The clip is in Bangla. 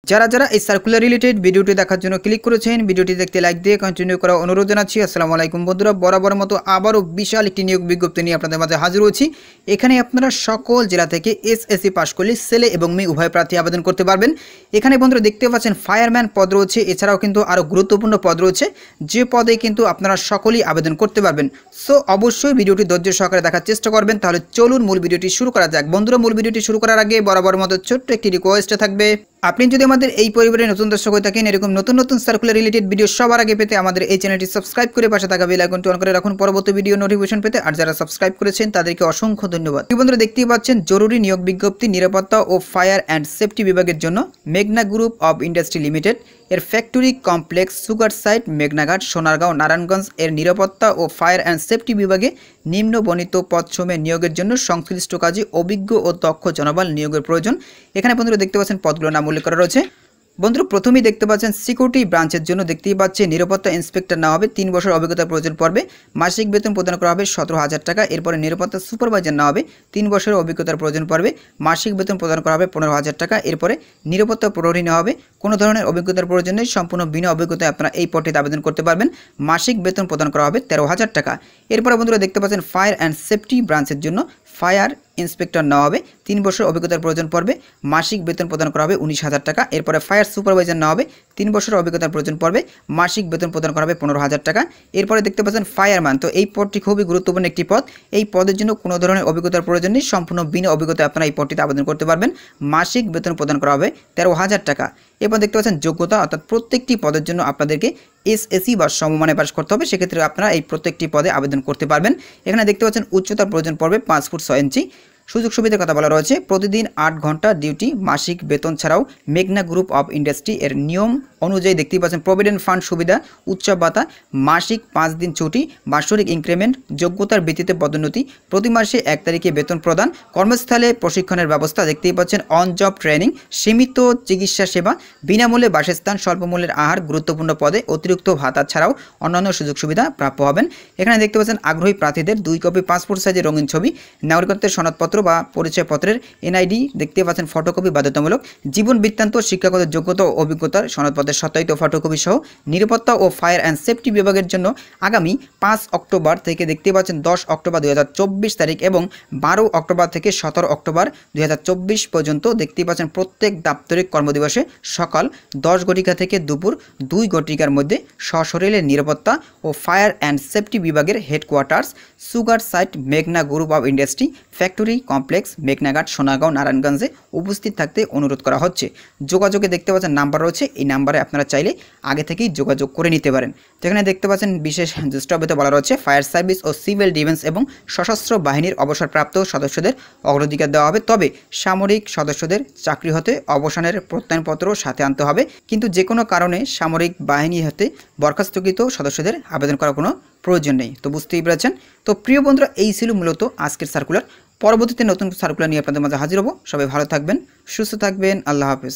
যারা যারা এই সার্কুলার রিলেটেড ভিডিওটি দেখার জন্য ক্লিক করেছেন, ভিডিওটি দেখতে লাইক দিয়ে কন্টিনিউ করা অনুরোধ জানাচ্ছি। আসসালামু আলাইকুম বন্ধুরা, বরাবর মতো আবারও বিশাল একটি নিয়োগ বিজ্ঞপ্তি নিয়ে আপনাদের মাঝে হাজির হচ্ছি। এখানে আপনারা সকল জেলা থেকে এসএসসি পাশ করলে ছেলে এবং মেয়ে উভয় প্রার্থী আবেদন করতে পারবেন। এখানে বন্ধুরা দেখতে পাচ্ছেন ফায়ারম্যান পদ রয়েছে, এছাড়াও কিন্তু আরও গুরুত্বপূর্ণ পদ রয়েছে, যে পদে কিন্তু আপনারা সকলেই আবেদন করতে পারবেন। সো অবশ্যই ভিডিওটি ধৈর্য সহকারে দেখার চেষ্টা করবেন। তাহলে চলুন মূল ভিডিওটি শুরু করা যাক। বন্ধুরা, মূল ভিডিওটি শুরু করার আগে বরাবর মতো ছোট্ট একটি রিকোয়েস্ট থাকবে, আপনি যদি আমাদের এই পরিবারের নতুন দর্শক হয়ে থাকেন, এরকম নতুন নতুন সার্কুলার রিলেটেড ভিডিও সবার আগে পেতে আমাদের এই চ্যানেলটি সাবস্ক্রাইব করে পাশে থাকা বেল আইকনটি অন করে রাখুন পরবর্তী ভিডিও নোটিফিকেশন পেতে। আর যারা সাবস্ক্রাইব করেছেন তাদেরকে অসংখ্য ধন্যবাদ। বন্ধুরা, দেখতেই পাচ্ছেন জরুরি নিয়োগ বিজ্ঞপ্তি নিরাপত্তা ও ফায়ার অ্যান্ড সেফটি বিভাগের জন্য মেঘনা গ্রুপ অব ইন্ডাস্ট্রি লিমিটেড এর ফ্যাক্টরি কমপ্লেক্স সুগার সাইট মেঘনাঘাট সোনারগাঁও নারায়ণগঞ্জ এর নিরাপত্তা ও ফায়ার অ্যান্ড সেফটি বিভাগে নিম্ন বর্ণিত পদসমূহে নিয়োগের জন্য সংশ্লিষ্ট কাজে অভিজ্ঞ ও দক্ষ জনবল নিয়োগের প্রয়োজন। এখানে বন্ধুরা দেখতে পাচ্ছেন পদগুলোর নাম উল্লেখ করা রয়েছে। বন্ধুরা, প্রথমেই দেখতে পাচ্ছেন সিকিউরিটি ব্রাঞ্চের জন্য দেখতেই পাচ্ছেন নিরাপত্তা ইন্সপেক্টর নেওয়া হবে, 3 বছর অভিজ্ঞতার প্রয়োজন পড়বে, মাসিক বেতন প্রদান করা হবে 17,000 টাকা। এরপরে নিরাপত্তা সুপারভাইজার নেওয়া হবে, 3 বছরের অভিজ্ঞতার প্রয়োজন পড়বে, মাসিক বেতন প্রদান করা হবে 15,000 টাকা। এরপরে নিরাপত্তা প্রহরী নেওয়া হবে, কোনো ধরনের অভিজ্ঞতার প্রয়োজন নেই, সম্পূর্ণ বিনা অভিজ্ঞতায় আপনারা এই পদটিতে আবেদন করতে পারবেন, মাসিক বেতন প্রদান করা হবে 13,000 টাকা। এরপরে বন্ধুরা দেখতে পাচ্ছেন ফায়ার অ্যান্ড সেফটি ব্রাঞ্চের জন্য ফায়ার ইন্সপেক্টর নেওয়া হবে, 3 বছর অভিজ্ঞতার প্রয়োজন পড়বে, মাসিক বেতন প্রদান করা হবে 19,000 টাকা। এরপরে ফায়ার সুপারভাইজার নেওয়া হবে, 3 বছর অভিজ্ঞতার প্রয়োজন পড়বে, মাসিক বেতন প্রদান করা হবে 15,000 টাকা। এরপরে দেখতে পাচ্ছেন ফায়ারম্যান, তো এই পদটি খুবই গুরুত্বপূর্ণ একটি পদ। এই পদের জন্য কোনো ধরনের অভিজ্ঞতার প্রয়োজন নেই, সম্পূর্ণ বিনা অভিজ্ঞতায় আপনারা এই পদটিতে আবেদন করতে পারবেন, মাসিক বেতন প্রদান করা হবে 13,000 টাকা। এরপর দেখতে পাচ্ছেন যোগ্যতা, অর্থাৎ প্রত্যেকটি পদের জন্য আপনাদেরকে এসএসসি বা সমমানে পাস করতে হবে, সেক্ষেত্রে আপনারা এই প্রত্যেকটি পদে আবেদন করতে পারবেন। এখানে দেখতে পাচ্ছেন উচ্চতার প্রয়োজন পড়বে 5 ফুট 6 ইঞ্চি। সুযোগ সুবিধার কথা বলা রয়েছে, প্রতিদিন 8 ঘন্টা ডিউটি, মাসিক বেতন ছাড়াও মেঘনা গ্রুপ অফ ইন্ডাস্ট্রি এর নিয়ম অনুযায়ী দেখতেই পাচ্ছেন প্রভিডেন্ট ফান্ড সুবিধা, উৎসব ভাতা, মাসিক 5 দিন ছুটি, বার্ষিক ইনক্রিমেন্ট, যোগ্যতার ভিত্তিতে পদোন্নতি, প্রতি মাসে 1 তারিখে বেতন প্রদান, কর্মস্থলে প্রশিক্ষণের ব্যবস্থা দেখতেই পাচ্ছেন, অন জব ট্রেনিং, সীমিত চিকিৎসা সেবা, বিনামূল্যে বাসস্থান, স্বল্পমূল্যের আহার, গুরুত্বপূর্ণ পদে অতিরিক্ত ভাতা ছাড়াও অন্যান্য সুযোগ সুবিধা প্রাপ্য হবেন। এখানে দেখতে পাচ্ছেন আগ্রহী প্রার্থীদের 2 কপি পাসপোর্ট সাইজের রঙিন ছবি, নাগরিকত্বের সনদপত্র বা পরিচয়পত্রের এনআইডি দেখতে পাচ্ছেন ফটোকপি বাধ্যতামূলক, জীবন বৃত্তান্ত, শিক্ষাগত যোগ্যতা ও অভিজ্ঞতার সনদপত্রের সত্যায়িত ফটোকপি সহ। নিরাপত্তা ও ফায়ার অ্যান্ড সেফটি বিভাগের জন্য আগামী 5 অক্টোবর থেকে দেখতে পাচ্ছেন 10 অক্টোবর 2024 তারিখ এবং 12 অক্টোবর থেকে 17 অক্টোবর 2024 পর্যন্ত দেখতে পাচ্ছেন প্রত্যেক দাপ্তরিক কর্মদিবসে সকাল 10 ঘটিকা থেকে দুপুর 2 ঘটিকার মধ্যে সশরীরে নিরাপত্তা ও ফায়ার অ্যান্ড সেফটি বিভাগের হেডকোয়ার্টার্স সুগার সাইট মেঘনা group of industry factory complex মেঘনাঘাট Sonargaon নারায়ণগঞ্জে উপস্থিত থাকতে অনুরোধ করা হচ্ছে। যোগাযোগে দেখতে পাচ্ছেন নাম্বার রয়েছে, এই নাম্বারে আপনারা চাইলে আগে থেকেই যোগাযোগ করে নিতে পারেন। তো এখানে দেখতে পাচ্ছেন বিশেষ দৃষ্টাবিতে বলা রয়েছে, ফায়ার সার্ভিস ও সিভিল ডিফেন্স এবং সশস্ত্র বাহিনীর অবসরপ্রাপ্ত সদস্যদের অগ্রাধিকার দেওয়া হবে, তবে সামরিক সদস্যদের চাকরি হতে অবসানের প্রত্যয়নপত্র সাথে আনতে হবে, কিন্তু যে কোনো কারণে সামরিক বাহিনী হতে বরখাস্তকৃত সদস্যদের আবেদন করার কোনো প্রয়োজন নেই। তো বুঝতেই পেরেছেন। তো প্রিয় বন্ধুরা, এই ছিল মূলত আজকের সার্কুলার। পরবর্তীতে নতুন সার্কুলার নিয়ে আপনাদের মাঝে হাজির হব। সবাই ভালো থাকবেন, সুস্থ থাকবেন, আল্লাহ হাফেজ।